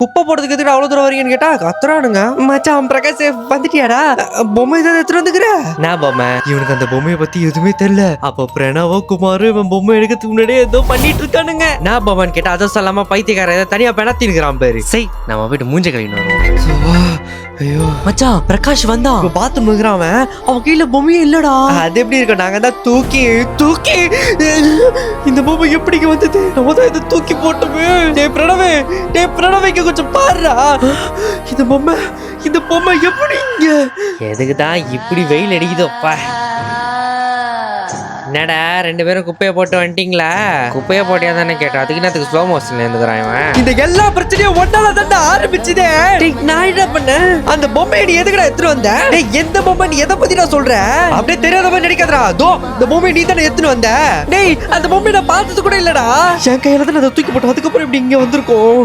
குப்பை போடுறதுக்கு எதுக்கு அவ்வளவு தூரம் வரீங்கன்னு கேட்டா கத்துறானுங்க. மச்சான் பிரகாஷ் வந்துட்டியாடா? பொம்மை ஏதாவது எடுத்துட்டு வந்துக்கிற? நான் பொம்மை இவனுக்கு அந்த பொம்மையை பத்தி எதுவுமே தெரியல. அப்போ பிரணவோ குமார் இவன் பொம்மை எடுக்கிறதுக்கு முன்னாடியே ஏதோ பண்ணிட்டு இருக்கானுங்க. நான் பொம்மைன்னு கேட்டா அதை சொல்லாம பைத்தியக்கார ஏதாவது தனியா பெணத்திருக்கிறான் பேரு. சரி நம்ம போயிட்டு மூஞ்ச கழின்னு வருவோம். ஐயோ மச்சான் பிரகாஷ் வந்தா பாத்ரூம் இருக்கிறான். அவன் கீழே பொம்மையே இல்லடா. அது எப்படி இருக்கும்? நாங்க தான் தூக்கி தூக்கி இந்த பொம்மை எப்படிங்க வந்தது? நம்ம தான் இதை தூக்கி போட்டோமே. பிரணவைக்கு கொஞ்சம் பாருடா. இந்த பொம்மை எப்படிங்க? எதுக்குதான் இப்படி வெயில் அடிக்குதோப்பா? என்னடா ரெண்டு பேரும் குப்பையை போட்டு வந்துட்டீங்களா? குப்பையை போட்டியா தானே கேட்டோம். அதுக்கு என்னத்துக்கு ஸ்லோ மோஷன்ல இருந்துக்கிறான் இவன்? இந்த எல்லா பிரச்சனையும் ஒன்னால தான் ஆரம்பிச்சுதே. நான் என்ன பண்ணேன்? அந்த பொம்மையை நீ எதுக்குடா எடுத்துட்டு வந்த? எந்த பொம்மை? நீ எதை பத்தி நான் சொல்றேன்? அப்படியே தெரியாத மாதிரி நடிக்காதடா. தோ இந்த பொம்மையை நீ தானே எடுத்துட்டு வந்த. டேய் அந்த பொம்மையை நான் பார்த்தது கூட இல்லடா. என் கையில தான் அதை தூக்கி போட்டோம். அதுக்கப்புறம் இப்படி இங்க வந்திருக்கோம்.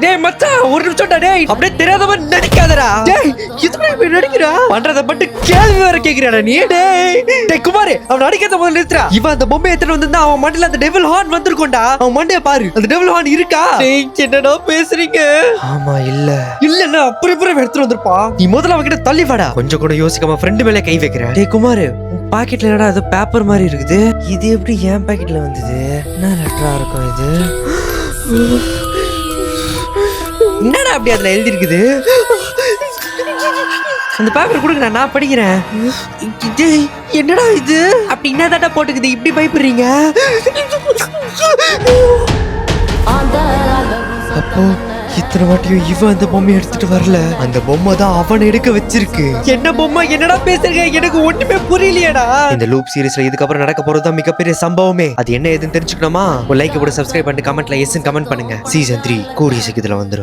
டேய் மச்சான் ஒரு நிமிஷம்டா. டேய் அப்படியே தெரியாத மாதிரி நடிக்காதடா. டேய் இதுக்கு இப்படி நடிக்கிறா? பண்றத பட்டு கேள்வி வேற கேக்குறடா நீ. டேய் குமார் அவன் நடிக்கிறத முதல்ல நிறுத்துறா. இவன் அந்த பொம்மையை எடுத்துட்டு வந்திருந்தா அவன் மண்டையில அந்த டெவில் ஹார்ன் வந்திருக்கும்டா. அவன் மண்டைய பாரு. அந்த டெவில் ஹார்ன் இருக்கா? டேய் என்னடா பேசுறீங்க? ஆமா இல்ல அப்புறம் எடுத்துட்டு வந்திருப்பா. நீ முதல்ல அவன்கிட்ட தள்ளி வாடா. கொஞ்சம் கூட யோசிக்காம ஃப்ரெண்டு மேல கை வைக்கிறேன். டேய் குமார் பாக்கெட்ல என்னடா அது பேப்பர் மாதிரி இருக்குது. இது எப்படி என் பாக்கெட்ல வந்தது? என்ன லெட்டரா இருக்கும் இது? என்னடா அப்படி அதுல எழுதி இருக்குது? அந்த பேப்பர் கொடுங்க நான் படிக்கிறேன். என்னடா இது? அப்படி என்னதாடா போட்டுக்குது? இப்படி பயப்படுறீங்க? அப்போ இத்தனை வாட்டியும் இவன் அந்த பொம்மையை எடுத்துட்டு வரல. அந்த பொம்மை தான் அவன் எடுக்க வச்சிருக்கு. என்ன பொம்மை? என்னடா பேசுறீங்க? எனக்கு ஒண்ணுமே புரியலையேடா. இந்த லூப் சீரிஸ்ல இதுக்கப்புறம் நடக்க போறதுதான் மிகப்பெரிய சம்பவமே. அது என்ன ஏதுன்னு தெரிஞ்சுக்கணுமா? ஒரு லைக் போட்டு சப்ஸ்கிரைப் பண்ணிட்டு கமெண்ட்ல எஸ் கமெண்ட் பண்ணுங்க. சீசன் 3 கூடிய சீக்கிரத்துல வந்துடும்.